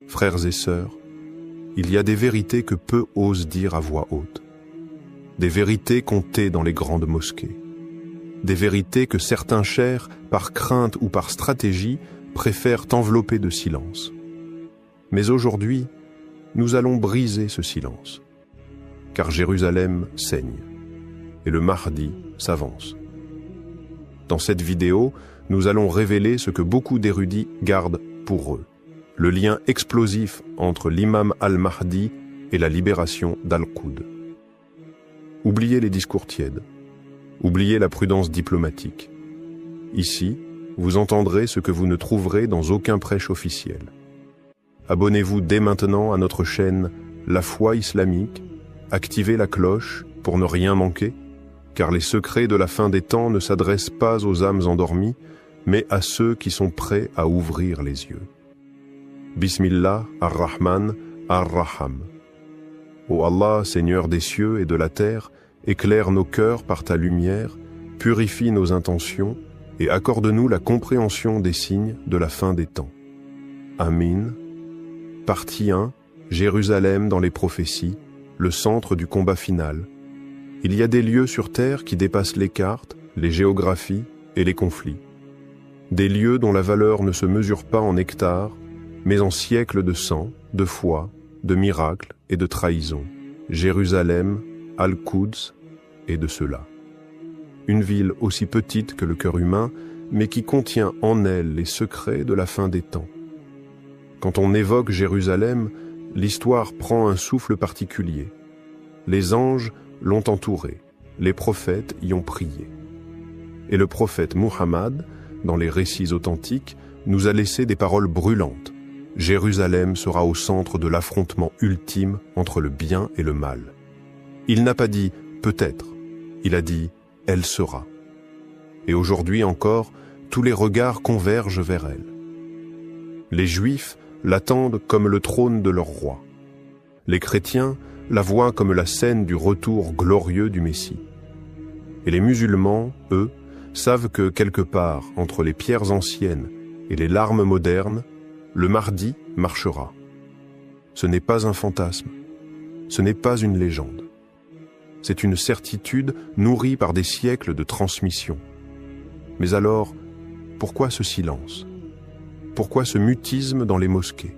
Frères et sœurs, il y a des vérités que peu osent dire à voix haute. Des vérités contées dans les grandes mosquées. Des vérités que certains chers, par crainte ou par stratégie, préfèrent envelopper de silence. Mais aujourd'hui, nous allons briser ce silence. Car Jérusalem saigne. Et le Mahdi s'avance. Dans cette vidéo, nous allons révéler ce que beaucoup d'érudits gardent pour eux. Le lien explosif entre l'imam al-Mahdi et la libération d'Al-Quds. Oubliez les discours tièdes. Oubliez la prudence diplomatique. Ici, vous entendrez ce que vous ne trouverez dans aucun prêche officiel. Abonnez-vous dès maintenant à notre chaîne La Foi Islamique, activez la cloche pour ne rien manquer, car les secrets de la fin des temps ne s'adressent pas aux âmes endormies, mais à ceux qui sont prêts à ouvrir les yeux. Bismillah ar-Rahman ar-Raham. Ô Allah, Seigneur des cieux et de la terre, éclaire nos cœurs par ta lumière, purifie nos intentions et accorde-nous la compréhension des signes de la fin des temps. Amin. Partie 1. Jérusalem dans les prophéties, le centre du combat final. Il y a des lieux sur terre qui dépassent les cartes, les géographies et les conflits. Des lieux dont la valeur ne se mesure pas en hectares, mais en siècles de sang, de foi, de miracles et de trahison. Jérusalem, Al-Quds et de cela. Une ville aussi petite que le cœur humain, mais qui contient en elle les secrets de la fin des temps. Quand on évoque Jérusalem, l'histoire prend un souffle particulier. Les anges l'ont entourée, les prophètes y ont prié. Et le prophète Muhammad, dans les récits authentiques, nous a laissé des paroles brûlantes. Jérusalem sera au centre de l'affrontement ultime entre le bien et le mal. Il n'a pas dit « peut-être », il a dit « elle sera ». Et aujourd'hui encore, tous les regards convergent vers elle. Les Juifs l'attendent comme le trône de leur roi. Les chrétiens la voient comme la scène du retour glorieux du Messie. Et les musulmans, eux, savent que quelque part entre les pierres anciennes et les larmes modernes, le Mahdi marchera. Ce n'est pas un fantasme, ce n'est pas une légende. C'est une certitude nourrie par des siècles de transmission. Mais alors, pourquoi ce silence? Pourquoi ce mutisme dans les mosquées?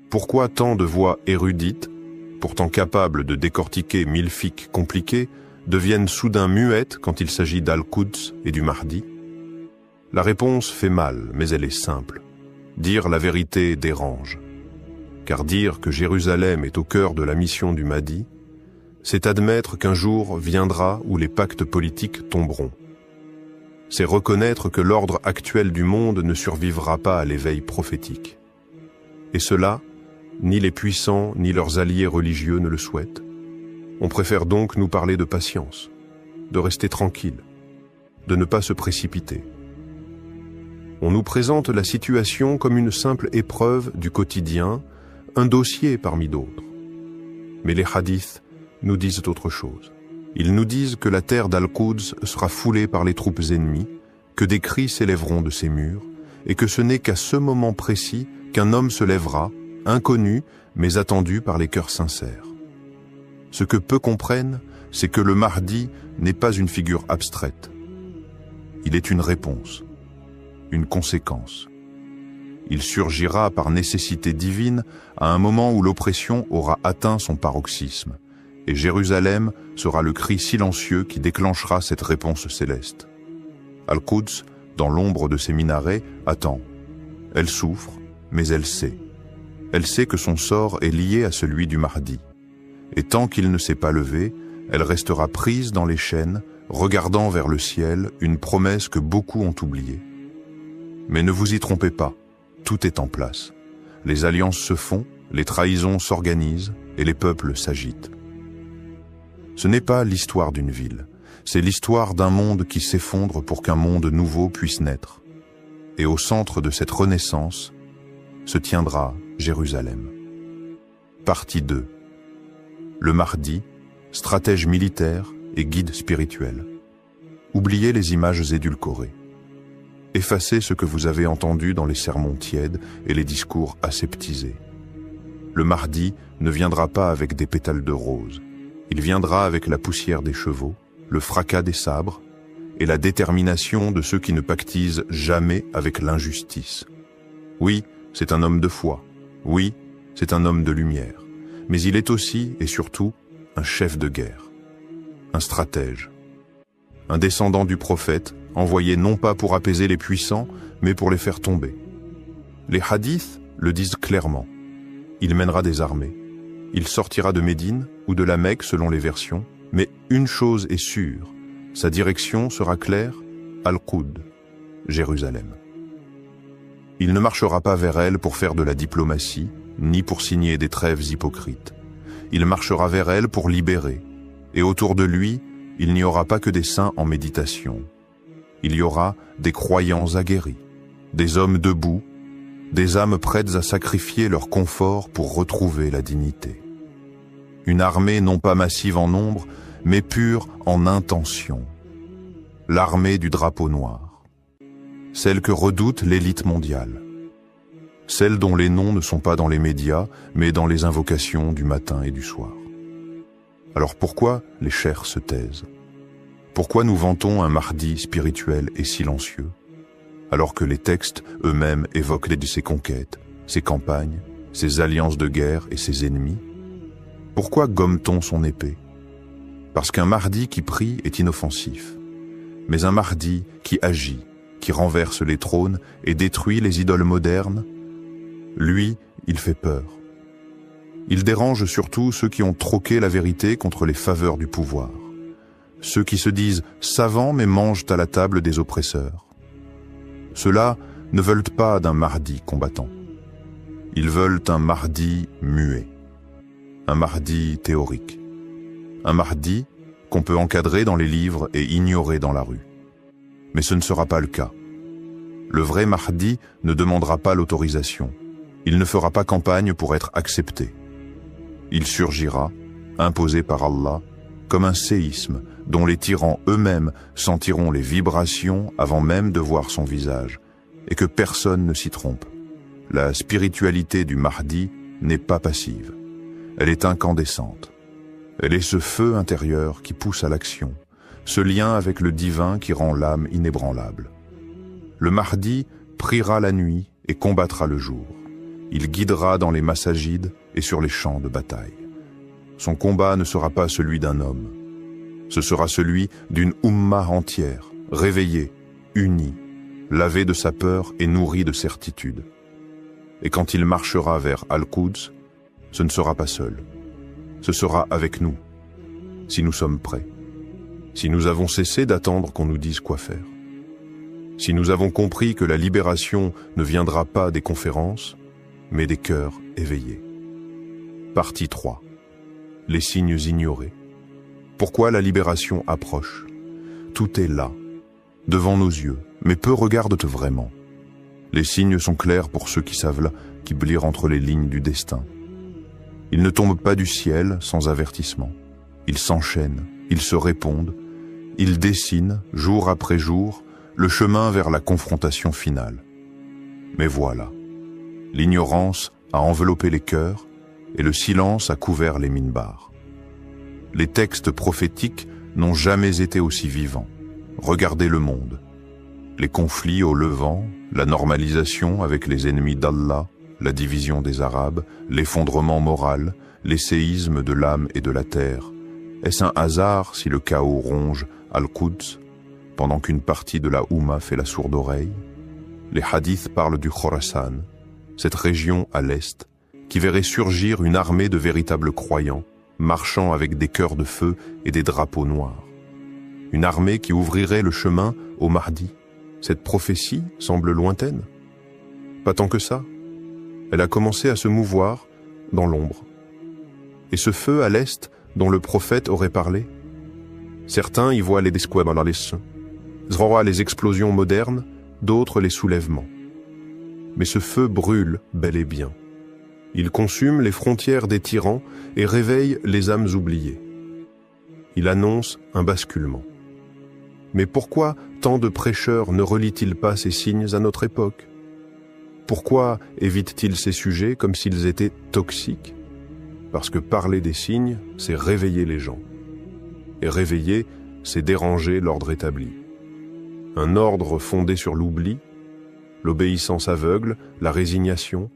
Pourquoi tant de voix érudites, pourtant capables de décortiquer 1000 fiqh compliqués, deviennent soudain muettes quand il s'agit d'Al-Quds et du Mahdi? La réponse fait mal, mais elle est simple. Dire la vérité dérange. Car dire que Jérusalem est au cœur de la mission du Mahdi, c'est admettre qu'un jour viendra où les pactes politiques tomberont. C'est reconnaître que l'ordre actuel du monde ne survivra pas à l'éveil prophétique. Et cela, ni les puissants ni leurs alliés religieux ne le souhaitent. On préfère donc nous parler de patience, de rester tranquille, de ne pas se précipiter. On nous présente la situation comme une simple épreuve du quotidien, un dossier parmi d'autres. Mais les hadiths nous disent autre chose. Ils nous disent que la terre d'Al-Quds sera foulée par les troupes ennemies, que des cris s'élèveront de ses murs, et que ce n'est qu'à ce moment précis qu'un homme se lèvera, inconnu, mais attendu par les cœurs sincères. Ce que peu comprennent, c'est que le Mahdi n'est pas une figure abstraite. Il est une réponse, une conséquence. Il surgira par nécessité divine à un moment où l'oppression aura atteint son paroxysme, et Jérusalem sera le cri silencieux qui déclenchera cette réponse céleste. Al-Quds, dans l'ombre de ses minarets, attend. Elle souffre, mais elle sait. Elle sait que son sort est lié à celui du Mahdi. Et tant qu'il ne s'est pas levé, elle restera prise dans les chaînes, regardant vers le ciel une promesse que beaucoup ont oubliée. Mais ne vous y trompez pas, tout est en place. Les alliances se font, les trahisons s'organisent et les peuples s'agitent. Ce n'est pas l'histoire d'une ville, c'est l'histoire d'un monde qui s'effondre pour qu'un monde nouveau puisse naître. Et au centre de cette renaissance se tiendra Jérusalem. Partie 2. Le Mahdi, stratège militaire et guide spirituel. Oubliez les images édulcorées. Effacez ce que vous avez entendu dans les sermons tièdes et les discours aseptisés. Le Mahdi ne viendra pas avec des pétales de rose. Il viendra avec la poussière des chevaux, le fracas des sabres et la détermination de ceux qui ne pactisent jamais avec l'injustice. Oui, c'est un homme de foi. Oui, c'est un homme de lumière. Mais il est aussi, et surtout, un chef de guerre. Un stratège. Un descendant du prophète, envoyé non pas pour apaiser les puissants, mais pour les faire tomber. Les hadiths le disent clairement. Il mènera des armées. Il sortira de Médine ou de la Mecque selon les versions, mais une chose est sûre, sa direction sera claire, Al-Qud, Jérusalem. Il ne marchera pas vers elle pour faire de la diplomatie, ni pour signer des trêves hypocrites. Il marchera vers elle pour libérer, et autour de lui, il n'y aura pas que des saints en méditation. Il y aura des croyants aguerris, des hommes debout, des âmes prêtes à sacrifier leur confort pour retrouver la dignité. Une armée non pas massive en nombre, mais pure en intention. L'armée du drapeau noir. Celle que redoute l'élite mondiale. Celle dont les noms ne sont pas dans les médias, mais dans les invocations du matin et du soir. Alors pourquoi les chers se taisent? Pourquoi nous vantons un Mahdi spirituel et silencieux, alors que les textes eux-mêmes évoquent les de ses conquêtes, ses campagnes, ses alliances de guerre et ses ennemis? Pourquoi gomme-t-on son épée? Parce qu'un Mahdi qui prie est inoffensif, mais un Mahdi qui agit, qui renverse les trônes et détruit les idoles modernes, lui, il fait peur. Il dérange surtout ceux qui ont troqué la vérité contre les faveurs du pouvoir. Ceux qui se disent savants mais mangent à la table des oppresseurs. Ceux-là ne veulent pas d'un Mahdi combattant. Ils veulent un Mahdi muet, un Mahdi théorique, un Mahdi qu'on peut encadrer dans les livres et ignorer dans la rue. Mais ce ne sera pas le cas. Le vrai Mahdi ne demandera pas l'autorisation. Il ne fera pas campagne pour être accepté. Il surgira, imposé par Allah, comme un séisme dont les tyrans eux-mêmes sentiront les vibrations avant même de voir son visage, et que personne ne s'y trompe. La spiritualité du Mahdi n'est pas passive. Elle est incandescente. Elle est ce feu intérieur qui pousse à l'action, ce lien avec le divin qui rend l'âme inébranlable. Le Mahdi priera la nuit et combattra le jour. Il guidera dans les massajides et sur les champs de bataille. Son combat ne sera pas celui d'un homme. Ce sera celui d'une Ummah entière, réveillée, unie, lavée de sa peur et nourrie de certitude. Et quand il marchera vers Al-Quds, ce ne sera pas seul. Ce sera avec nous, si nous sommes prêts. Si nous avons cessé d'attendre qu'on nous dise quoi faire. Si nous avons compris que la libération ne viendra pas des conférences, mais des cœurs éveillés. Partie 3. Les signes ignorés. Pourquoi la libération approche? Tout est là, devant nos yeux, mais peu regardent vraiment. Les signes sont clairs pour ceux qui savent lire entre les lignes du destin. Ils ne tombent pas du ciel sans avertissement. Ils s'enchaînent, ils se répondent, ils dessinent, jour après jour, le chemin vers la confrontation finale. Mais voilà, l'ignorance a enveloppé les cœurs et le silence a couvert les minbars. Les textes prophétiques n'ont jamais été aussi vivants. Regardez le monde. Les conflits au Levant, la normalisation avec les ennemis d'Allah, la division des Arabes, l'effondrement moral, les séismes de l'âme et de la terre. Est-ce un hasard si le chaos ronge Al-Quds, pendant qu'une partie de la Oumma fait la sourde oreille? Les hadiths parlent du Khorasan, cette région à l'est, qui verrait surgir une armée de véritables croyants, marchant avec des cœurs de feu et des drapeaux noirs. Une armée qui ouvrirait le chemin au Mahdi. Cette prophétie semble lointaine. Pas tant que ça. Elle a commencé à se mouvoir dans l'ombre. Et ce feu à l'est dont le prophète aurait parlé, certains y voient les les explosions modernes, d'autres les soulèvements. Mais ce feu brûle bel et bien. Il consume les frontières des tyrans et réveille les âmes oubliées. Il annonce un basculement. Mais pourquoi tant de prêcheurs ne relient-ils pas ces signes à notre époque? Pourquoi évitent-ils ces sujets comme s'ils étaient toxiques? Parce que parler des signes, c'est réveiller les gens. Et réveiller, c'est déranger l'ordre établi. Un ordre fondé sur l'oubli, l'obéissance aveugle, la résignation.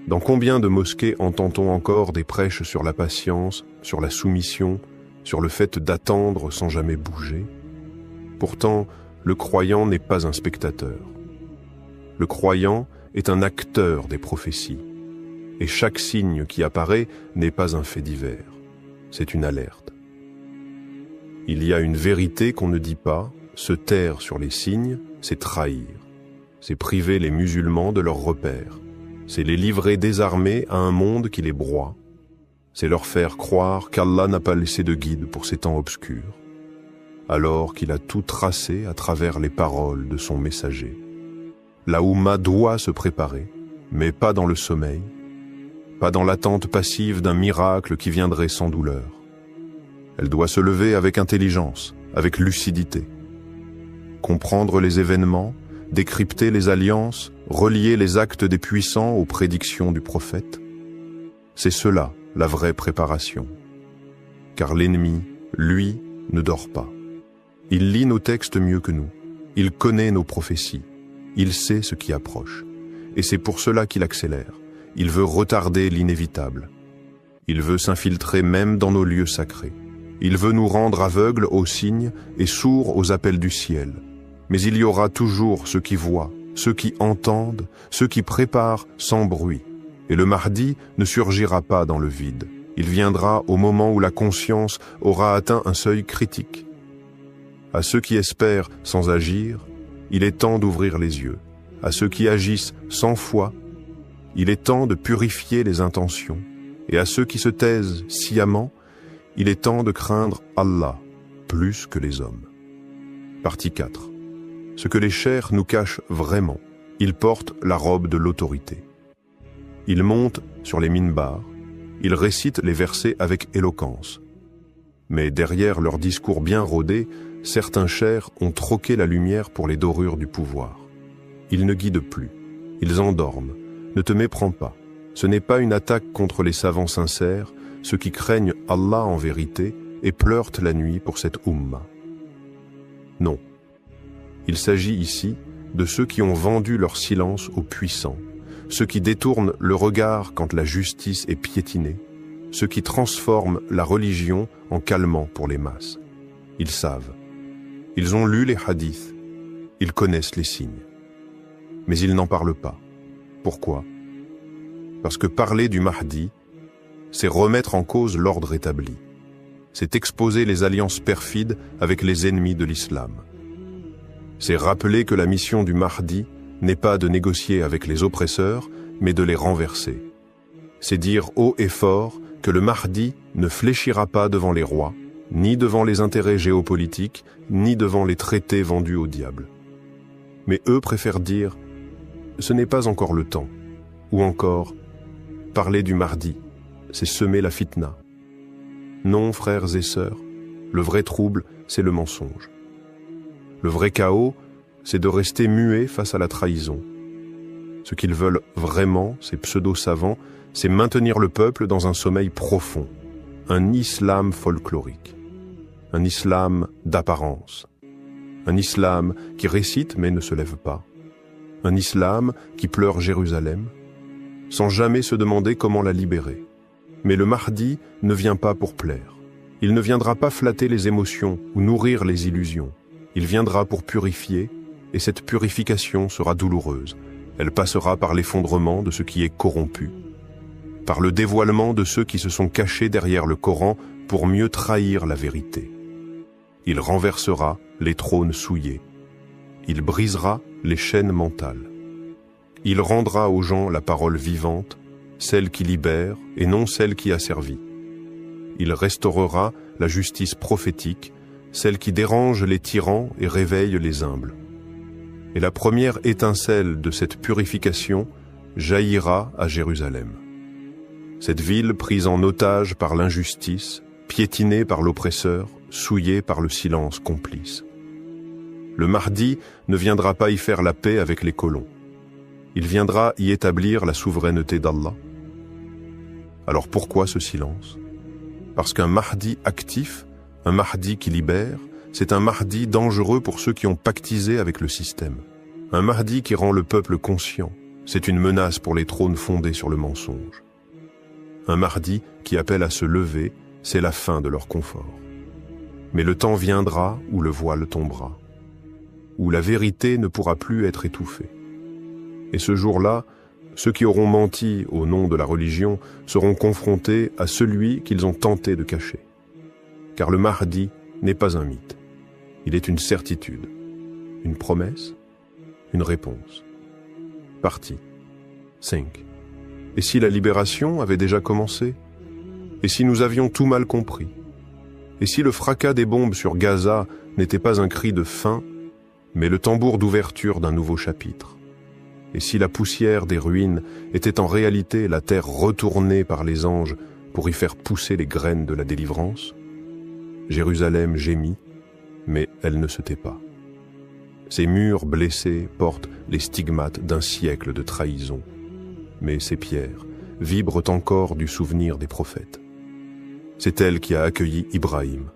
Dans combien de mosquées entend-on encore des prêches sur la patience, sur la soumission, sur le fait d'attendre sans jamais bouger? Pourtant, le croyant n'est pas un spectateur. Le croyant est un acteur des prophéties. Et chaque signe qui apparaît n'est pas un fait divers, c'est une alerte. Il y a une vérité qu'on ne dit pas, se taire sur les signes, c'est trahir. C'est priver les musulmans de leurs repères. C'est les livrer désarmés à un monde qui les broie. C'est leur faire croire qu'Allah n'a pas laissé de guide pour ces temps obscurs, alors qu'il a tout tracé à travers les paroles de son messager. La Oumma doit se préparer, mais pas dans le sommeil, pas dans l'attente passive d'un miracle qui viendrait sans douleur. Elle doit se lever avec intelligence, avec lucidité. Comprendre les événements, décrypter les alliances, relier les actes des puissants aux prédictions du prophète. C'est cela, la vraie préparation. Car l'ennemi, lui, ne dort pas. Il lit nos textes mieux que nous. Il connaît nos prophéties. Il sait ce qui approche. Et c'est pour cela qu'il accélère. Il veut retarder l'inévitable. Il veut s'infiltrer même dans nos lieux sacrés. Il veut nous rendre aveugles aux signes et sourds aux appels du ciel. Mais il y aura toujours ceux qui voient, ceux qui entendent, ceux qui préparent sans bruit. Et le Mahdi ne surgira pas dans le vide. Il viendra au moment où la conscience aura atteint un seuil critique. À ceux qui espèrent sans agir, il est temps d'ouvrir les yeux. À ceux qui agissent sans foi, il est temps de purifier les intentions. Et à ceux qui se taisent sciemment, il est temps de craindre Allah plus que les hommes. Partie 4. Ce que les chers nous cachent vraiment, ils portent la robe de l'autorité. Ils montent sur les minbars, ils récitent les versets avec éloquence. Mais derrière leur discours bien rodé, certains chers ont troqué la lumière pour les dorures du pouvoir. Ils ne guident plus, ils endorment. Ne te méprends pas. Ce n'est pas une attaque contre les savants sincères, ceux qui craignent Allah en vérité et pleurent la nuit pour cette Ummah. Non. Il s'agit ici de ceux qui ont vendu leur silence aux puissants, ceux qui détournent le regard quand la justice est piétinée, ceux qui transforment la religion en calmant pour les masses. Ils savent. Ils ont lu les hadiths. Ils connaissent les signes. Mais ils n'en parlent pas. Pourquoi? Parce que parler du Mahdi, c'est remettre en cause l'ordre établi. C'est exposer les alliances perfides avec les ennemis de l'islam. C'est rappeler que la mission du Mahdi n'est pas de négocier avec les oppresseurs, mais de les renverser. C'est dire haut et fort que le Mahdi ne fléchira pas devant les rois, ni devant les intérêts géopolitiques, ni devant les traités vendus au diable. Mais eux préfèrent dire « ce n'est pas encore le temps », ou encore « parler du Mahdi, c'est semer la fitna ». Non, frères et sœurs, le vrai trouble, c'est le mensonge. Le vrai chaos, c'est de rester muet face à la trahison. Ce qu'ils veulent vraiment, ces pseudo-savants, c'est maintenir le peuple dans un sommeil profond, un islam folklorique, un islam d'apparence, un islam qui récite mais ne se lève pas, un islam qui pleure Jérusalem, sans jamais se demander comment la libérer. Mais le Mahdi ne vient pas pour plaire. Il ne viendra pas flatter les émotions ou nourrir les illusions. Il viendra pour purifier, et cette purification sera douloureuse. Elle passera par l'effondrement de ce qui est corrompu, par le dévoilement de ceux qui se sont cachés derrière le Coran pour mieux trahir la vérité. Il renversera les trônes souillés. Il brisera les chaînes mentales. Il rendra aux gens la parole vivante, celle qui libère et non celle qui asservit. Il restaurera la justice prophétique, celle qui dérange les tyrans et réveille les humbles. Et la première étincelle de cette purification jaillira à Jérusalem. Cette ville prise en otage par l'injustice, piétinée par l'oppresseur, souillée par le silence complice. Le Mahdi ne viendra pas y faire la paix avec les colons. Il viendra y établir la souveraineté d'Allah. Alors pourquoi ce silence? Parce qu'un Mahdi actif, un Mahdi qui libère, c'est un Mahdi dangereux pour ceux qui ont pactisé avec le système. Un Mahdi qui rend le peuple conscient, c'est une menace pour les trônes fondés sur le mensonge. Un Mahdi qui appelle à se lever, c'est la fin de leur confort. Mais le temps viendra où le voile tombera, où la vérité ne pourra plus être étouffée. Et ce jour-là, ceux qui auront menti au nom de la religion seront confrontés à celui qu'ils ont tenté de cacher. Car le Mahdi n'est pas un mythe. Il est une certitude, une promesse, une réponse. Partie 5. Et si la libération avait déjà commencé? Et si nous avions tout mal compris? Et si le fracas des bombes sur Gaza n'était pas un cri de fin, mais le tambour d'ouverture d'un nouveau chapitre? Et si la poussière des ruines était en réalité la terre retournée par les anges pour y faire pousser les graines de la délivrance? Jérusalem gémit, mais elle ne se tait pas. Ses murs blessés portent les stigmates d'un siècle de trahison, mais ses pierres vibrent encore du souvenir des prophètes. C'est elle qui a accueilli Ibrahim.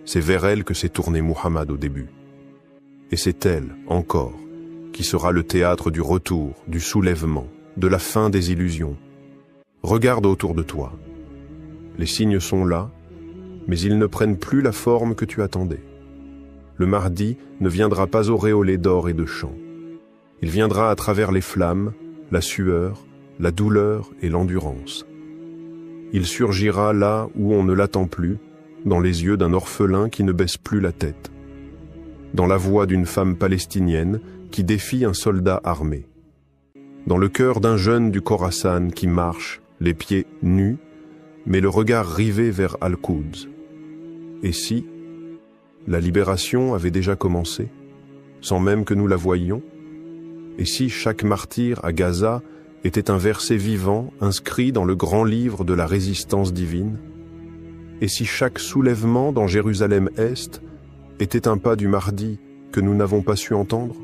C'est vers elle que s'est tourné Muhammad au début. Et c'est elle, encore, qui sera le théâtre du retour, du soulèvement, de la fin des illusions. Regarde autour de toi. Les signes sont là, mais ils ne prennent plus la forme que tu attendais. Le Mahdi ne viendra pas auréolé d'or et de chant. Il viendra à travers les flammes, la sueur, la douleur et l'endurance. Il surgira là où on ne l'attend plus, dans les yeux d'un orphelin qui ne baisse plus la tête, dans la voix d'une femme palestinienne qui défie un soldat armé, dans le cœur d'un jeune du Khorasan qui marche, les pieds nus, mais le regard rivé vers Al-Quds. Et si la libération avait déjà commencé, sans même que nous la voyions? Et si chaque martyr à Gaza était un verset vivant inscrit dans le grand livre de la résistance divine? Et si chaque soulèvement dans Jérusalem-Est était un pas du Mahdi que nous n'avons pas su entendre?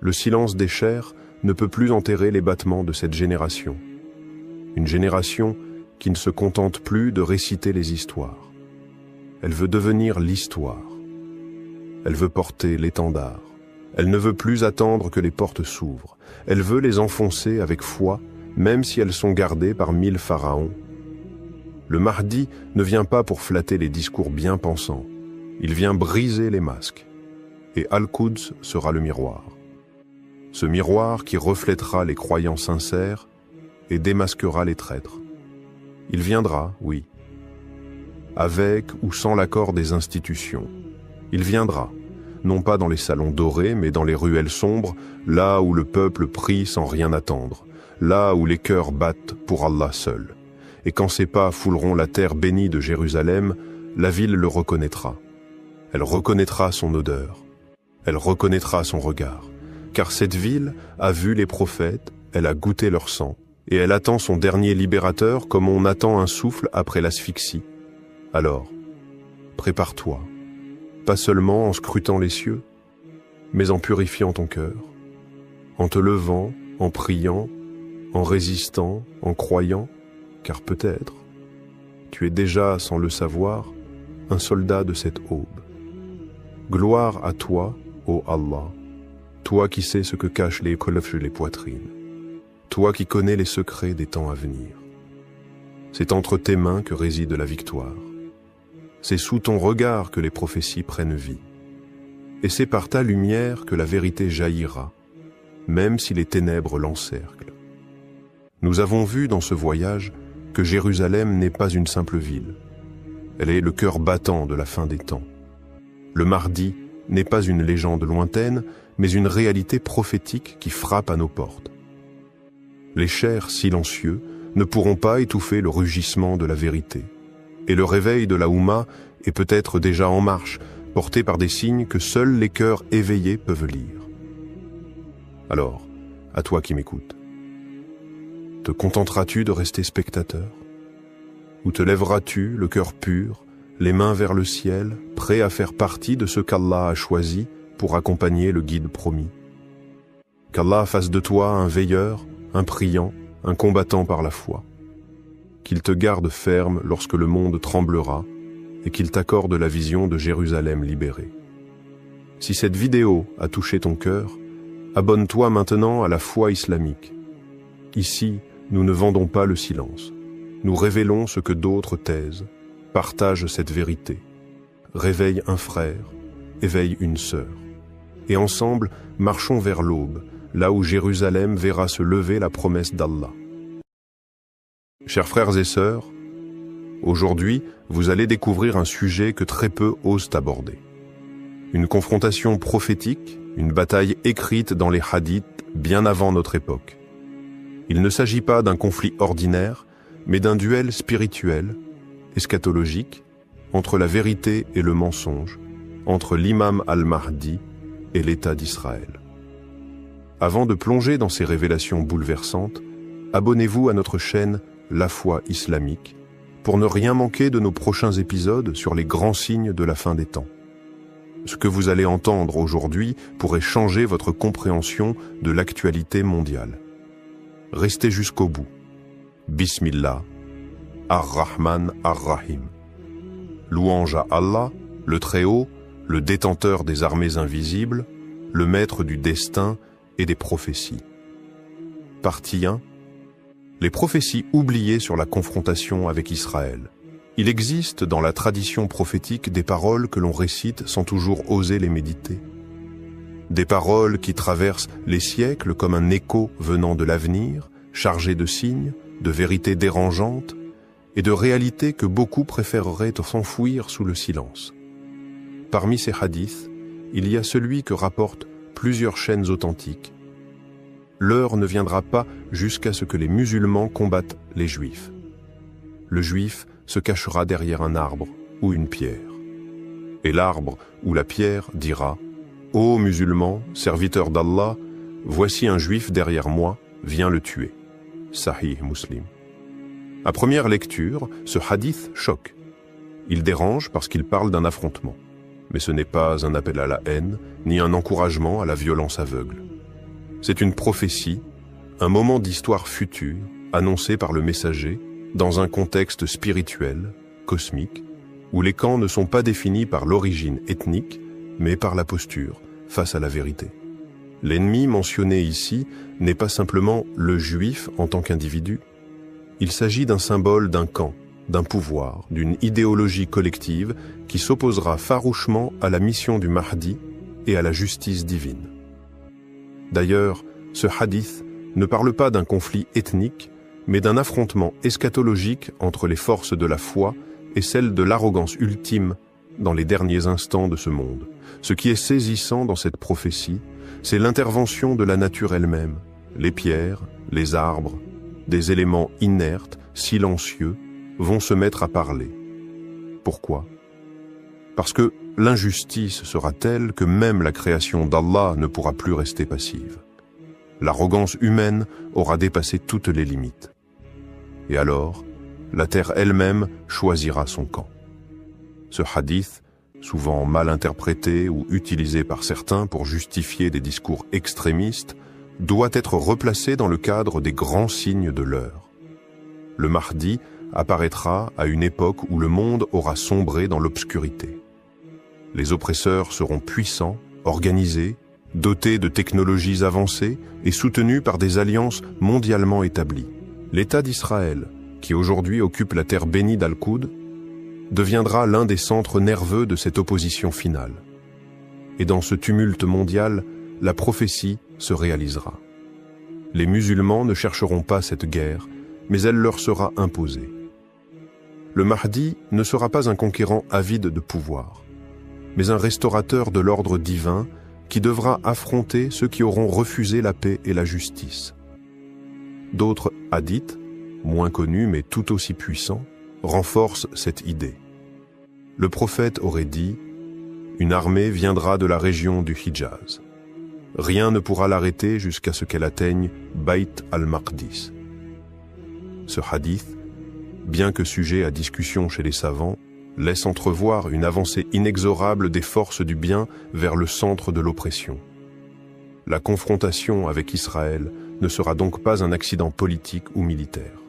Le silence des chairs ne peut plus enterrer les battements de cette génération. Une génération qui ne se contente plus de réciter les histoires. Elle veut devenir l'histoire. Elle veut porter l'étendard. Elle ne veut plus attendre que les portes s'ouvrent. Elle veut les enfoncer avec foi, même si elles sont gardées par 1000 pharaons. Le Mahdi ne vient pas pour flatter les discours bien pensants. Il vient briser les masques. Et Al-Quds sera le miroir. Ce miroir qui reflètera les croyants sincères et démasquera les traîtres. Il viendra, oui, avec ou sans l'accord des institutions. Il viendra, non pas dans les salons dorés, mais dans les ruelles sombres, là où le peuple prie sans rien attendre, là où les cœurs battent pour Allah seul. Et quand ses pas fouleront la terre bénie de Jérusalem, la ville le reconnaîtra. Elle reconnaîtra son odeur. Elle reconnaîtra son regard. Car cette ville a vu les prophètes, elle a goûté leur sang, et elle attend son dernier libérateur comme on attend un souffle après l'asphyxie. Alors, prépare-toi, pas seulement en scrutant les cieux, mais en purifiant ton cœur, en te levant, en priant, en résistant, en croyant, car peut-être, tu es déjà, sans le savoir, un soldat de cette aube. Gloire à toi, ô Allah, toi qui sais ce que cachent les kolfs et les poitrines, toi qui connais les secrets des temps à venir. C'est entre tes mains que réside la victoire. C'est sous ton regard que les prophéties prennent vie. Et c'est par ta lumière que la vérité jaillira, même si les ténèbres l'encerclent. Nous avons vu dans ce voyage que Jérusalem n'est pas une simple ville. Elle est le cœur battant de la fin des temps. Le Mahdi n'est pas une légende lointaine, mais une réalité prophétique qui frappe à nos portes. Les chers silencieux ne pourront pas étouffer le rugissement de la vérité. Et le réveil de la Oumma est peut-être déjà en marche, porté par des signes que seuls les cœurs éveillés peuvent lire. Alors, à toi qui m'écoutes, te contenteras-tu de rester spectateur? Ou te lèveras-tu, le cœur pur, les mains vers le ciel, prêt à faire partie de ce qu'Allah a choisi pour accompagner le guide promis. Qu'Allah fasse de toi un veilleur, un priant, un combattant par la foi. Qu'il te garde ferme lorsque le monde tremblera et qu'il t'accorde la vision de Jérusalem libérée. Si cette vidéo a touché ton cœur, abonne-toi maintenant à la foi islamique. Ici, nous ne vendons pas le silence. Nous révélons ce que d'autres taisent. Partage cette vérité. Réveille un frère, éveille une sœur. Et ensemble, marchons vers l'aube, là où Jérusalem verra se lever la promesse d'Allah. Chers frères et sœurs, aujourd'hui, vous allez découvrir un sujet que très peu osent aborder. Une confrontation prophétique, une bataille écrite dans les hadiths bien avant notre époque. Il ne s'agit pas d'un conflit ordinaire, mais d'un duel spirituel, eschatologique, entre la vérité et le mensonge, entre l'imam al-Mahdi et l'État d'Israël. Avant de plonger dans ces révélations bouleversantes, abonnez-vous à notre chaîne La Foi Islamique pour ne rien manquer de nos prochains épisodes sur les grands signes de la fin des temps. Ce que vous allez entendre aujourd'hui pourrait changer votre compréhension de l'actualité mondiale. Restez jusqu'au bout. Bismillah, Ar-Rahman Ar-Rahim. Louange à Allah, le Très-Haut, le détenteur des armées invisibles, le maître du destin et des prophéties. Partie 1. Les prophéties oubliées sur la confrontation avec Israël. Il existe dans la tradition prophétique des paroles que l'on récite sans toujours oser les méditer. Des paroles qui traversent les siècles comme un écho venant de l'avenir, chargé de signes, de vérités dérangeantes et de réalités que beaucoup préféreraient s'enfouir sous le silence. Parmi ces hadiths, il y a celui que rapportent plusieurs chaînes authentiques. L'heure ne viendra pas jusqu'à ce que les musulmans combattent les juifs. Le juif se cachera derrière un arbre ou une pierre. Et l'arbre ou la pierre dira « Ô musulmans, serviteurs d'Allah, voici un juif derrière moi, viens le tuer. » Sahih Muslim. À première lecture, ce hadith choque. Il dérange parce qu'il parle d'un affrontement. Mais ce n'est pas un appel à la haine, ni un encouragement à la violence aveugle. C'est une prophétie, un moment d'histoire future, annoncé par le messager, dans un contexte spirituel, cosmique, où les camps ne sont pas définis par l'origine ethnique, mais par la posture face à la vérité. L'ennemi mentionné ici n'est pas simplement le juif en tant qu'individu. Il s'agit d'un symbole d'un camp, d'un pouvoir, d'une idéologie collective qui s'opposera farouchement à la mission du Mahdi et à la justice divine. D'ailleurs, ce hadith ne parle pas d'un conflit ethnique, mais d'un affrontement eschatologique entre les forces de la foi et celles de l'arrogance ultime dans les derniers instants de ce monde. Ce qui est saisissant dans cette prophétie, c'est l'intervention de la nature elle-même, les pierres, les arbres, des éléments inertes, silencieux, vont se mettre à parler. Pourquoi? Parce que l'injustice sera telle que même la création d'Allah ne pourra plus rester passive. L'arrogance humaine aura dépassé toutes les limites. Et alors, la terre elle-même choisira son camp. Ce hadith, souvent mal interprété ou utilisé par certains pour justifier des discours extrémistes, doit être replacé dans le cadre des grands signes de l'heure. Le Mahdi apparaîtra à une époque où le monde aura sombré dans l'obscurité. Les oppresseurs seront puissants, organisés, dotés de technologies avancées et soutenus par des alliances mondialement établies. L'État d'Israël, qui aujourd'hui occupe la terre bénie d'Al-Qoud, deviendra l'un des centres nerveux de cette opposition finale. Et dans ce tumulte mondial, la prophétie se réalisera. Les musulmans ne chercheront pas cette guerre, mais elle leur sera imposée. Le Mahdi ne sera pas un conquérant avide de pouvoir, mais un restaurateur de l'ordre divin qui devra affronter ceux qui auront refusé la paix et la justice. D'autres hadiths, moins connus mais tout aussi puissants, renforcent cette idée. Le prophète aurait dit « Une armée viendra de la région du Hijaz. Rien ne pourra l'arrêter jusqu'à ce qu'elle atteigne Bayt al-Maqdis. » Ce hadith, bien que sujet à discussion chez les savants, laisse entrevoir une avancée inexorable des forces du bien vers le centre de l'oppression. La confrontation avec Israël ne sera donc pas un accident politique ou militaire.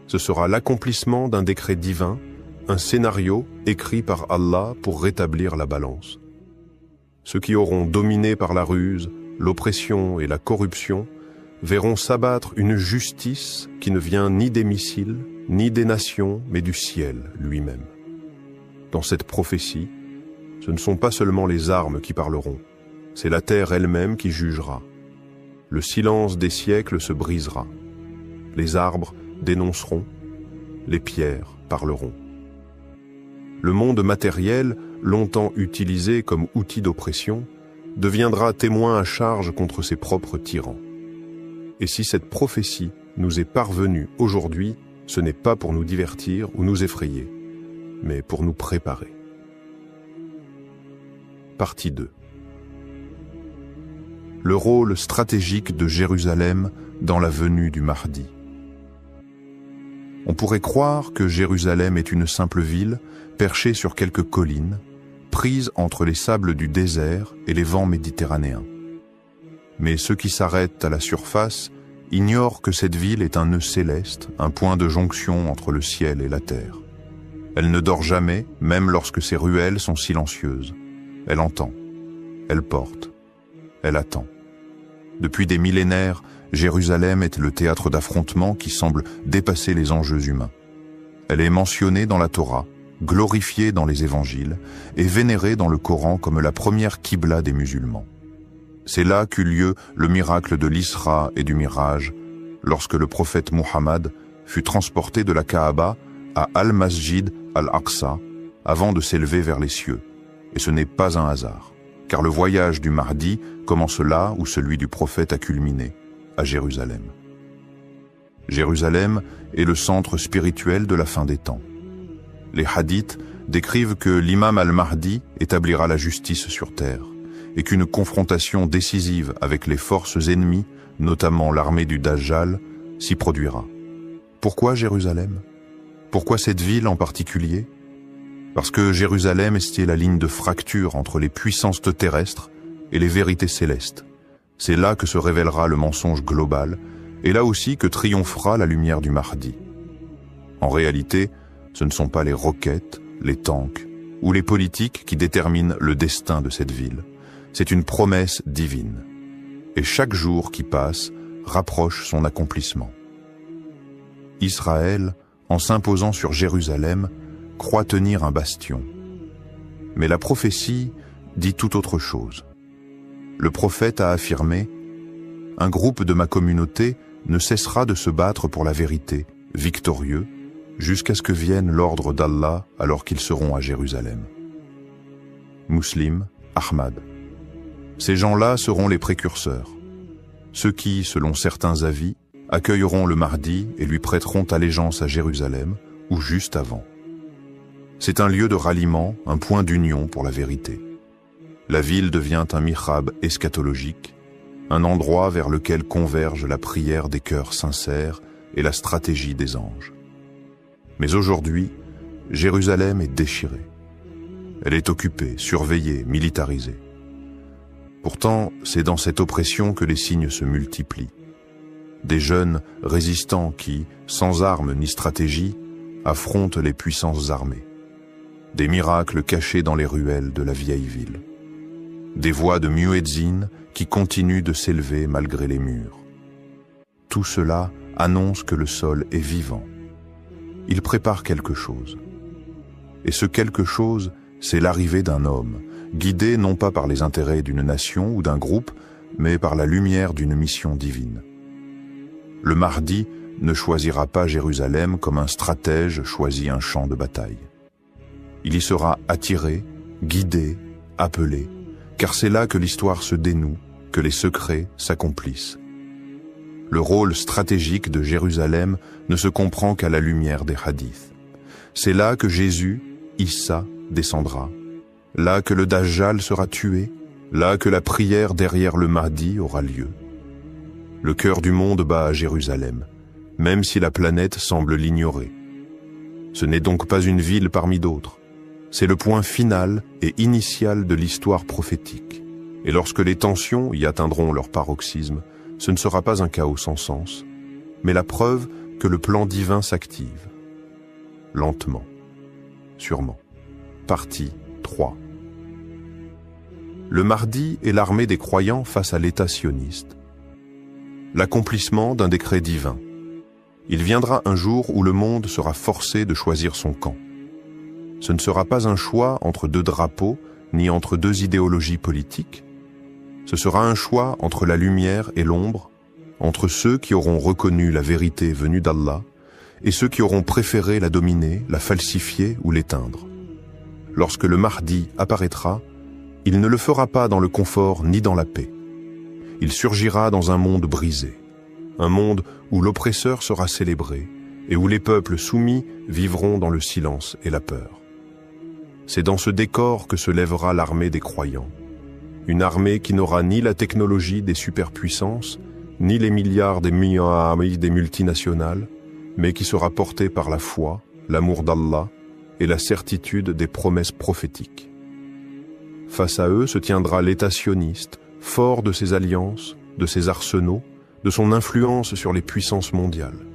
Ce sera l'accomplissement d'un décret divin, un scénario écrit par Allah pour rétablir la balance. Ceux qui auront dominé par la ruse, l'oppression et la corruption verront s'abattre une justice qui ne vient ni des missiles, ni des nations, mais du ciel lui-même. Dans cette prophétie, ce ne sont pas seulement les armes qui parleront, c'est la terre elle-même qui jugera. Le silence des siècles se brisera. Les arbres dénonceront, les pierres parleront. Le monde matériel, longtemps utilisé comme outil d'oppression, deviendra témoin à charge contre ses propres tyrans. Et si cette prophétie nous est parvenue aujourd'hui, ce n'est pas pour nous divertir ou nous effrayer, mais pour nous préparer. Partie 2. Le rôle stratégique de Jérusalem dans la venue du Mahdi. On pourrait croire que Jérusalem est une simple ville perchée sur quelques collines, prise entre les sables du désert et les vents méditerranéens. Mais ceux qui s'arrêtent à la surface ignorent que cette ville est un nœud céleste, un point de jonction entre le ciel et la terre. Elle ne dort jamais, même lorsque ses ruelles sont silencieuses. Elle entend, elle porte, elle attend. Depuis des millénaires, Jérusalem est le théâtre d'affrontements qui semble dépasser les enjeux humains. Elle est mentionnée dans la Torah, glorifiée dans les évangiles et vénérée dans le Coran comme la première Qibla des musulmans. C'est là qu'eut lieu le miracle de l'Isra et du Miraj, lorsque le prophète Muhammad fut transporté de la Kaaba à Al-Masjid Al-Aqsa avant de s'élever vers les cieux. Et ce n'est pas un hasard, car le voyage du Mahdi commence là où celui du prophète a culminé, à Jérusalem. Jérusalem est le centre spirituel de la fin des temps. Les hadiths décrivent que l'imam al-Mahdi établira la justice sur terre et qu'une confrontation décisive avec les forces ennemies, notamment l'armée du Dajjal, s'y produira. Pourquoi Jérusalem? Pourquoi cette ville en particulier? Parce que Jérusalem est la ligne de fracture entre les puissances terrestres et les vérités célestes. C'est là que se révélera le mensonge global, et là aussi que triomphera la lumière du Mahdi. En réalité, ce ne sont pas les roquettes, les tanks ou les politiques qui déterminent le destin de cette ville. C'est une promesse divine. Et chaque jour qui passe rapproche son accomplissement. Israël, en s'imposant sur Jérusalem, croit tenir un bastion. Mais la prophétie dit tout autre chose. Le prophète a affirmé « Un groupe de ma communauté ne cessera de se battre pour la vérité, victorieux, jusqu'à ce que vienne l'ordre d'Allah alors qu'ils seront à Jérusalem. » Muslim, Ahmad. Ces gens-là seront les précurseurs. Ceux qui, selon certains avis, accueilleront le Mahdi et lui prêteront allégeance à Jérusalem, ou juste avant. C'est un lieu de ralliement, un point d'union pour la vérité. La ville devient un mihrab eschatologique, un endroit vers lequel converge la prière des cœurs sincères et la stratégie des anges. Mais aujourd'hui, Jérusalem est déchirée. Elle est occupée, surveillée, militarisée. Pourtant, c'est dans cette oppression que les signes se multiplient. Des jeunes résistants qui, sans armes ni stratégie, affrontent les puissances armées. Des miracles cachés dans les ruelles de la vieille ville. Des voix de muezzin qui continuent de s'élever malgré les murs. Tout cela annonce que le sol est vivant. Il prépare quelque chose. Et ce quelque chose, c'est l'arrivée d'un homme, guidé non pas par les intérêts d'une nation ou d'un groupe, mais par la lumière d'une mission divine. Le Mahdi ne choisira pas Jérusalem comme un stratège choisit un champ de bataille. Il y sera attiré, guidé, appelé, car c'est là que l'histoire se dénoue, que les secrets s'accomplissent. Le rôle stratégique de Jérusalem ne se comprend qu'à la lumière des hadiths. C'est là que Jésus, Issa, descendra, là que le Dajjal sera tué, là que la prière derrière le Mahdi aura lieu. Le cœur du monde bat à Jérusalem, même si la planète semble l'ignorer. Ce n'est donc pas une ville parmi d'autres. C'est le point final et initial de l'histoire prophétique. Et lorsque les tensions y atteindront leur paroxysme, ce ne sera pas un chaos sans sens, mais la preuve que le plan divin s'active. Lentement, sûrement. Partie 3. Le Mahdi est l'armée des croyants face à l'État sioniste. L'accomplissement d'un décret divin. Il viendra un jour où le monde sera forcé de choisir son camp. Ce ne sera pas un choix entre deux drapeaux, ni entre deux idéologies politiques. Ce sera un choix entre la lumière et l'ombre, entre ceux qui auront reconnu la vérité venue d'Allah et ceux qui auront préféré la dominer, la falsifier ou l'éteindre. Lorsque le Mahdi apparaîtra, il ne le fera pas dans le confort ni dans la paix. Il surgira dans un monde brisé, un monde où l'oppresseur sera célébré et où les peuples soumis vivront dans le silence et la peur. C'est dans ce décor que se lèvera l'armée des croyants. Une armée qui n'aura ni la technologie des superpuissances, ni les milliards des multinationales, mais qui sera portée par la foi, l'amour d'Allah et la certitude des promesses prophétiques. Face à eux se tiendra l'État sioniste, fort de ses alliances, de ses arsenaux, de son influence sur les puissances mondiales.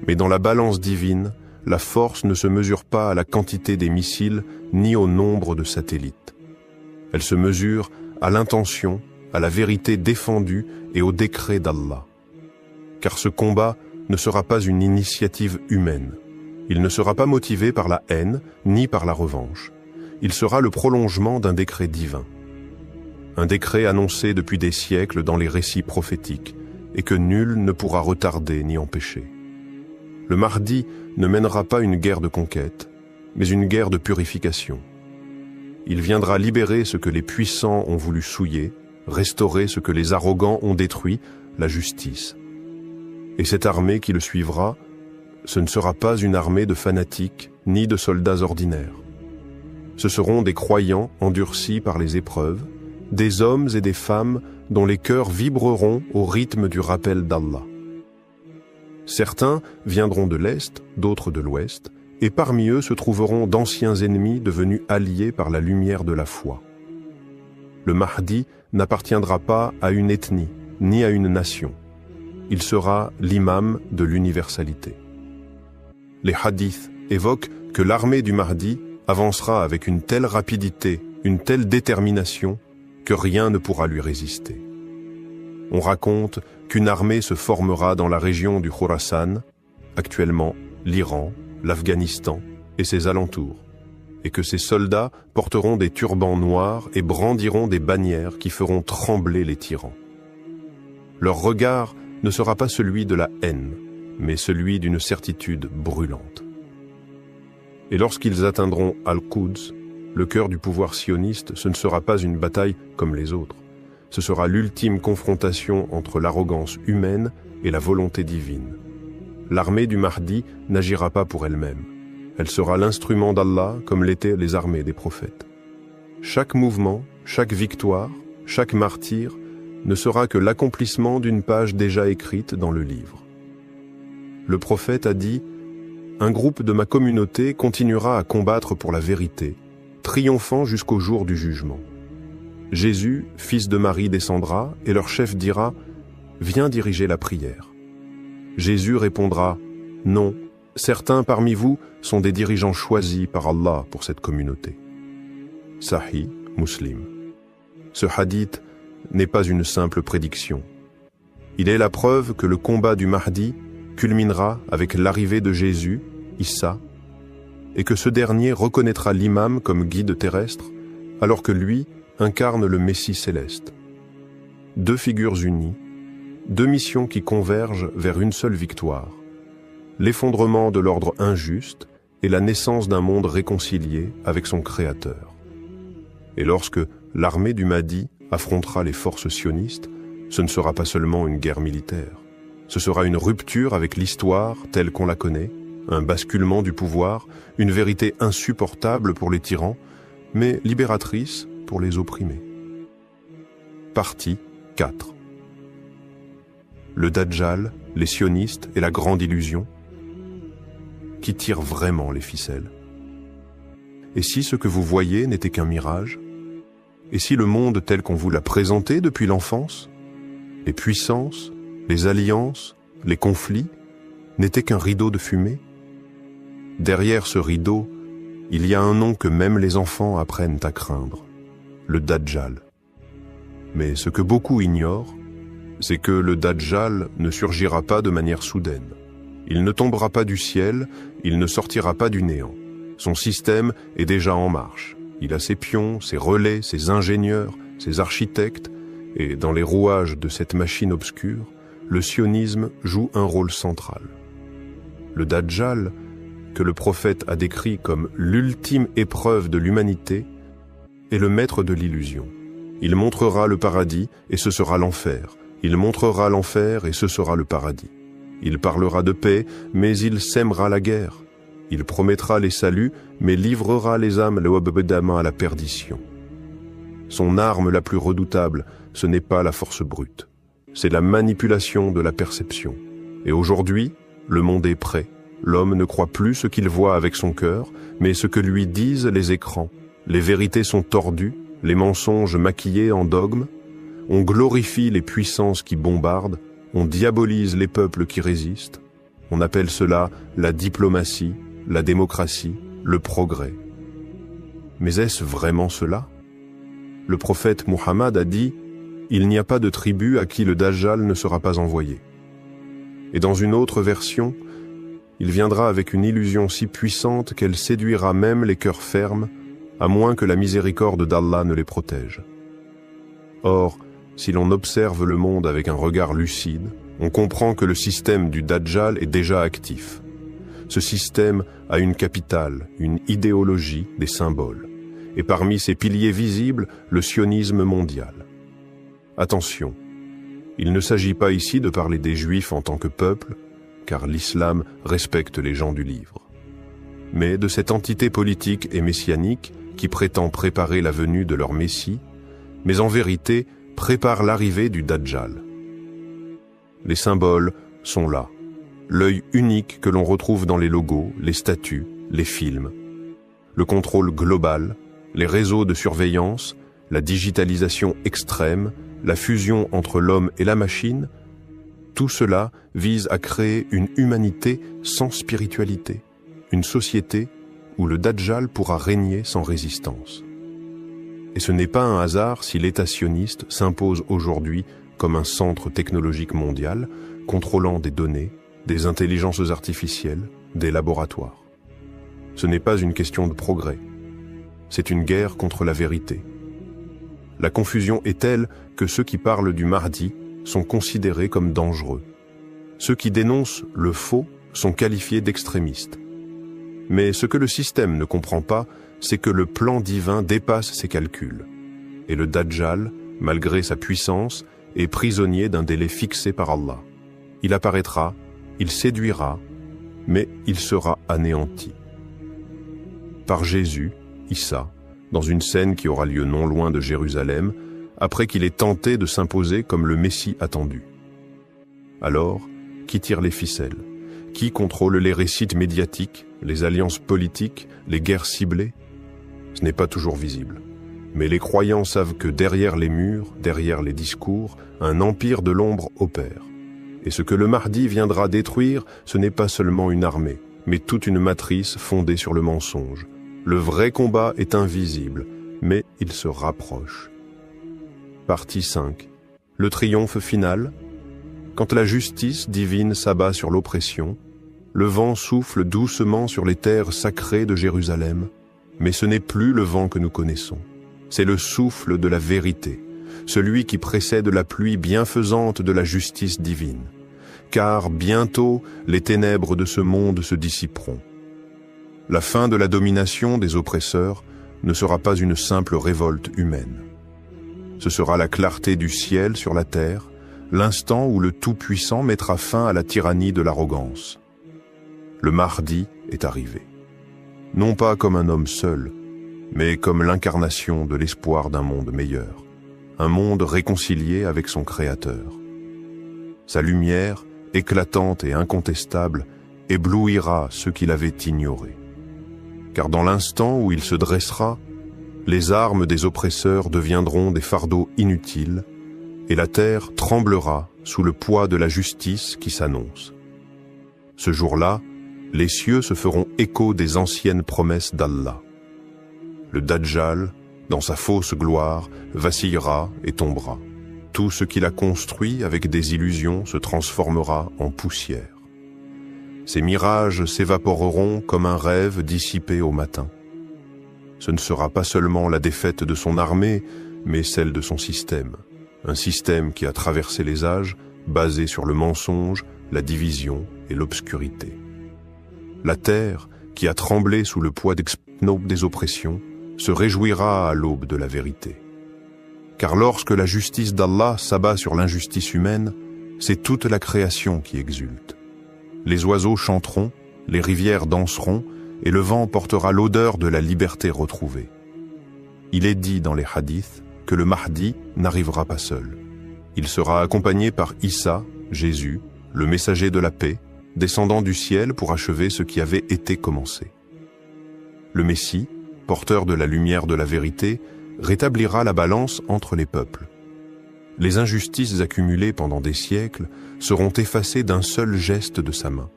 Mais dans la balance divine, la force ne se mesure pas à la quantité des missiles ni au nombre de satellites. Elle se mesure à l'intention, à la vérité défendue et au décret d'Allah. Car ce combat ne sera pas une initiative humaine. Il ne sera pas motivé par la haine ni par la revanche. Il sera le prolongement d'un décret divin. Un décret annoncé depuis des siècles dans les récits prophétiques et que nul ne pourra retarder ni empêcher. Le Mahdi ne mènera pas une guerre de conquête, mais une guerre de purification. Il viendra libérer ce que les puissants ont voulu souiller, restaurer ce que les arrogants ont détruit, la justice. Et cette armée qui le suivra, ce ne sera pas une armée de fanatiques ni de soldats ordinaires. Ce seront des croyants endurcis par les épreuves, des hommes et des femmes dont les cœurs vibreront au rythme du rappel d'Allah. Certains viendront de l'Est, d'autres de l'Ouest, et parmi eux se trouveront d'anciens ennemis devenus alliés par la lumière de la foi. Le Mahdi n'appartiendra pas à une ethnie, ni à une nation. Il sera l'imam de l'universalité. Les hadiths évoquent que l'armée du Mahdi avancera avec une telle rapidité, une telle détermination, que rien ne pourra lui résister. On raconte qu'une armée se formera dans la région du Khorasan, actuellement l'Iran, l'Afghanistan et ses alentours, et que ces soldats porteront des turbans noirs et brandiront des bannières qui feront trembler les tyrans. Leur regard ne sera pas celui de la haine, mais celui d'une certitude brûlante. Et lorsqu'ils atteindront Al-Quds, le cœur du pouvoir sioniste, ce ne sera pas une bataille comme les autres. Ce sera l'ultime confrontation entre l'arrogance humaine et la volonté divine. L'armée du Mahdi n'agira pas pour elle-même. Elle sera l'instrument d'Allah comme l'étaient les armées des prophètes. Chaque mouvement, chaque victoire, chaque martyr ne sera que l'accomplissement d'une page déjà écrite dans le livre. Le prophète a dit « Un groupe de ma communauté continuera à combattre pour la vérité, triomphant jusqu'au jour du jugement. Jésus, fils de Marie, descendra et leur chef dira « Viens diriger la prière ». Jésus répondra « Non, certains parmi vous sont des dirigeants choisis par Allah pour cette communauté. » Sahih, Muslim. Ce hadith n'est pas une simple prédiction. Il est la preuve que le combat du Mahdi culminera avec l'arrivée de Jésus, Issa, et que ce dernier reconnaîtra l'imam comme guide terrestre, alors que lui incarne le Messie céleste. Deux figures unies, deux missions qui convergent vers une seule victoire, l'effondrement de l'ordre injuste et la naissance d'un monde réconcilié avec son Créateur. Et lorsque l'armée du Mahdi affrontera les forces sionistes, ce ne sera pas seulement une guerre militaire. Ce sera une rupture avec l'histoire telle qu'on la connaît, un basculement du pouvoir, une vérité insupportable pour les tyrans, mais libératrice pour les opprimés. Partie 4. Le Dajjal, les sionistes et la grande illusion. qui tire vraiment les ficelles? Et si ce que vous voyez n'était qu'un mirage? Et si le monde tel qu'on vous l'a présenté depuis l'enfance, les puissances, les alliances, les conflits, n'était qu'un rideau de fumée? Derrière ce rideau, il y a un nom que même les enfants apprennent à craindre, le Dajjal. Mais ce que beaucoup ignorent, c'est que le Dajjal ne surgira pas de manière soudaine. Il ne tombera pas du ciel, il ne sortira pas du néant. Son système est déjà en marche. Il a ses pions, ses relais, ses ingénieurs, ses architectes, et dans les rouages de cette machine obscure, le sionisme joue un rôle central. Le Dajjal, que le prophète a décrit comme l'ultime épreuve de l'humanité, est le maître de l'illusion. Il montrera le paradis et ce sera l'enfer. Il montrera l'enfer et ce sera le paradis. Il parlera de paix, mais il sèmera la guerre. Il promettra les saluts, mais livrera les âmes à la perdition. Son arme la plus redoutable, ce n'est pas la force brute. C'est la manipulation de la perception. Et aujourd'hui, le monde est prêt. L'homme ne croit plus ce qu'il voit avec son cœur, mais ce que lui disent les écrans. Les vérités sont tordues, les mensonges maquillés en dogmes. On glorifie les puissances qui bombardent, on diabolise les peuples qui résistent. On appelle cela la diplomatie, la démocratie, le progrès. Mais est-ce vraiment cela? Le prophète Muhammad a dit « Il n'y a pas de tribu à qui le Dajjal ne sera pas envoyé ». Et dans une autre version, il viendra avec une illusion si puissante qu'elle séduira même les cœurs fermes, à moins que la miséricorde d'Allah ne les protège. Or, si l'on observe le monde avec un regard lucide, on comprend que le système du Dajjal est déjà actif. Ce système a une capitale, une idéologie, des symboles. Et parmi ses piliers visibles, le sionisme mondial. Attention, il ne s'agit pas ici de parler des Juifs en tant que peuple, car l'islam respecte les gens du livre, mais de cette entité politique et messianique qui prétend préparer la venue de leur Messie, mais en vérité prépare l'arrivée du Dajjal. Les symboles sont là, l'œil unique que l'on retrouve dans les logos, les statues, les films, le contrôle global, les réseaux de surveillance, la digitalisation extrême, la fusion entre l'homme et la machine, tout cela vise à créer une humanité sans spiritualité, une société où le Dajjal pourra régner sans résistance. Et ce n'est pas un hasard si l'État sioniste s'impose aujourd'hui comme un centre technologique mondial, contrôlant des données, des intelligences artificielles, des laboratoires. Ce n'est pas une question de progrès, c'est une guerre contre la vérité. La confusion est telle que ceux qui parlent du Mahdi sont considérés comme dangereux. Ceux qui dénoncent le faux sont qualifiés d'extrémistes. Mais ce que le système ne comprend pas, c'est que le plan divin dépasse ses calculs. Et le Dajjal, malgré sa puissance, est prisonnier d'un délai fixé par Allah. Il apparaîtra, il séduira, mais il sera anéanti. Par Jésus, Issa, dans une scène qui aura lieu non loin de Jérusalem, après qu'il ait tenté de s'imposer comme le Messie attendu. Alors, qui tire les ficelles? Qui contrôle les récits médiatiques, les alliances politiques, les guerres ciblées? Ce n'est pas toujours visible. Mais les croyants savent que derrière les murs, derrière les discours, un empire de l'ombre opère. Et ce que le Mahdi viendra détruire, ce n'est pas seulement une armée, mais toute une matrice fondée sur le mensonge. Le vrai combat est invisible, mais il se rapproche. Partie 5. Le triomphe final. Quand la justice divine s'abat sur l'oppression, le vent souffle doucement sur les terres sacrées de Jérusalem, mais ce n'est plus le vent que nous connaissons. C'est le souffle de la vérité, celui qui précède la pluie bienfaisante de la justice divine. Car bientôt, les ténèbres de ce monde se dissiperont. La fin de la domination des oppresseurs ne sera pas une simple révolte humaine. Ce sera la clarté du ciel sur la terre, l'instant où le Tout-Puissant mettra fin à la tyrannie de l'arrogance. Le Mahdi est arrivé. Non pas comme un homme seul, mais comme l'incarnation de l'espoir d'un monde meilleur, un monde réconcilié avec son Créateur. Sa lumière, éclatante et incontestable, éblouira ceux qui l'avaient ignoré. Car dans l'instant où il se dressera, les armes des oppresseurs deviendront des fardeaux inutiles, et la terre tremblera sous le poids de la justice qui s'annonce. Ce jour-là, les cieux se feront écho des anciennes promesses d'Allah. Le Dajjal, dans sa fausse gloire, vacillera et tombera. Tout ce qu'il a construit avec des illusions se transformera en poussière. Ses mirages s'évaporeront comme un rêve dissipé au matin. Ce ne sera pas seulement la défaite de son armée, mais celle de son système. Un système qui a traversé les âges, basé sur le mensonge, la division et l'obscurité. La terre, qui a tremblé sous le poids des oppressions, se réjouira à l'aube de la vérité. Car lorsque la justice d'Allah s'abat sur l'injustice humaine, c'est toute la création qui exulte. Les oiseaux chanteront, les rivières danseront, et le vent portera l'odeur de la liberté retrouvée. Il est dit dans les hadiths que le Mahdi n'arrivera pas seul. Il sera accompagné par Issa, Jésus, le messager de la paix, descendant du ciel pour achever ce qui avait été commencé. Le Messie, porteur de la lumière de la vérité, rétablira la balance entre les peuples. Les injustices accumulées pendant des siècles seront effacées d'un seul geste de sa main.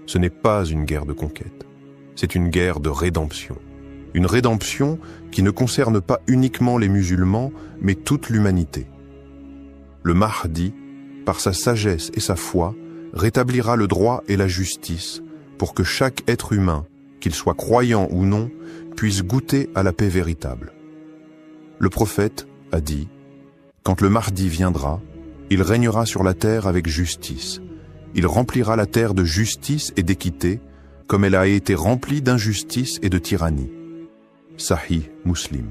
Ce n'est pas une guerre de conquête, c'est une guerre de rédemption. Une rédemption qui ne concerne pas uniquement les musulmans, mais toute l'humanité. Le Mahdi, par sa sagesse et sa foi, rétablira le droit et la justice pour que chaque être humain, qu'il soit croyant ou non, puisse goûter à la paix véritable. Le prophète a dit « Quand le Mahdi viendra, il régnera sur la terre avec justice. Il remplira la terre de justice et d'équité, comme elle a été remplie d'injustice et de tyrannie. » Sahih Muslim.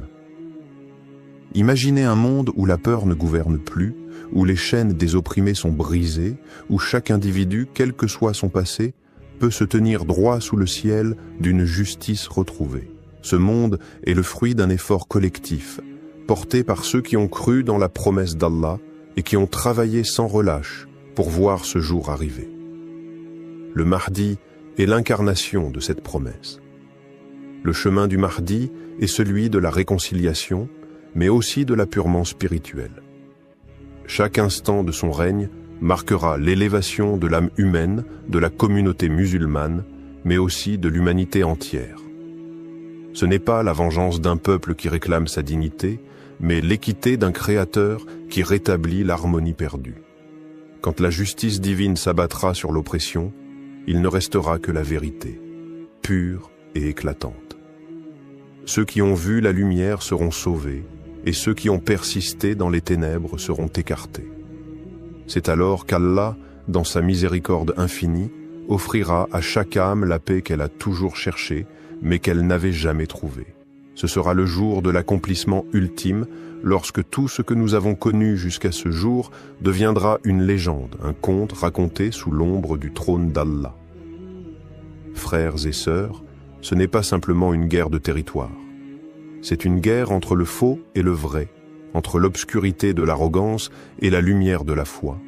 Imaginez un monde où la peur ne gouverne plus, où les chaînes des opprimés sont brisées, où chaque individu, quel que soit son passé, peut se tenir droit sous le ciel d'une justice retrouvée. Ce monde est le fruit d'un effort collectif, porté par ceux qui ont cru dans la promesse d'Allah et qui ont travaillé sans relâche pour voir ce jour arriver. Le Mahdi est l'incarnation de cette promesse. Le chemin du Mahdi est celui de la réconciliation, mais aussi de la purement spirituelle. Chaque instant de son règne marquera l'élévation de l'âme humaine, de la communauté musulmane, mais aussi de l'humanité entière. Ce n'est pas la vengeance d'un peuple qui réclame sa dignité, mais l'équité d'un créateur qui rétablit l'harmonie perdue. Quand la justice divine s'abattra sur l'oppression, il ne restera que la vérité, pure et éclatante. Ceux qui ont vu la lumière seront sauvés, et ceux qui ont persisté dans les ténèbres seront écartés. C'est alors qu'Allah, dans sa miséricorde infinie, offrira à chaque âme la paix qu'elle a toujours cherchée, mais qu'elle n'avait jamais trouvée. Ce sera le jour de l'accomplissement ultime, lorsque tout ce que nous avons connu jusqu'à ce jour deviendra une légende, un conte raconté sous l'ombre du trône d'Allah. Frères et sœurs, ce n'est pas simplement une guerre de territoire. C'est une guerre entre le faux et le vrai, entre l'obscurité de l'arrogance et la lumière de la foi.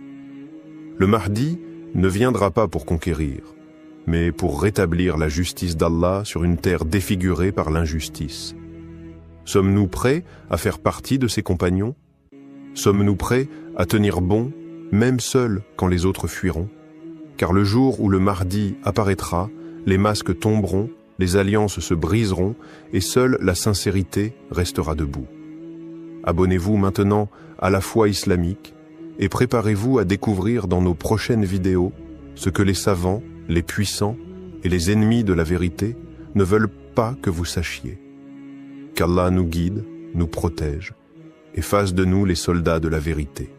Le Mahdi ne viendra pas pour conquérir, mais pour rétablir la justice d'Allah sur une terre défigurée par l'injustice. Sommes-nous prêts à faire partie de ses compagnons? Sommes-nous prêts à tenir bon, même seuls quand les autres fuiront? Car le jour où le Mahdi apparaîtra, les masques tomberont, les alliances se briseront et seule la sincérité restera debout. Abonnez-vous maintenant à la foi islamique et préparez-vous à découvrir dans nos prochaines vidéos ce que les savants, les puissants et les ennemis de la vérité ne veulent pas que vous sachiez. Qu'Allah nous guide, nous protège et fasse de nous les soldats de la vérité.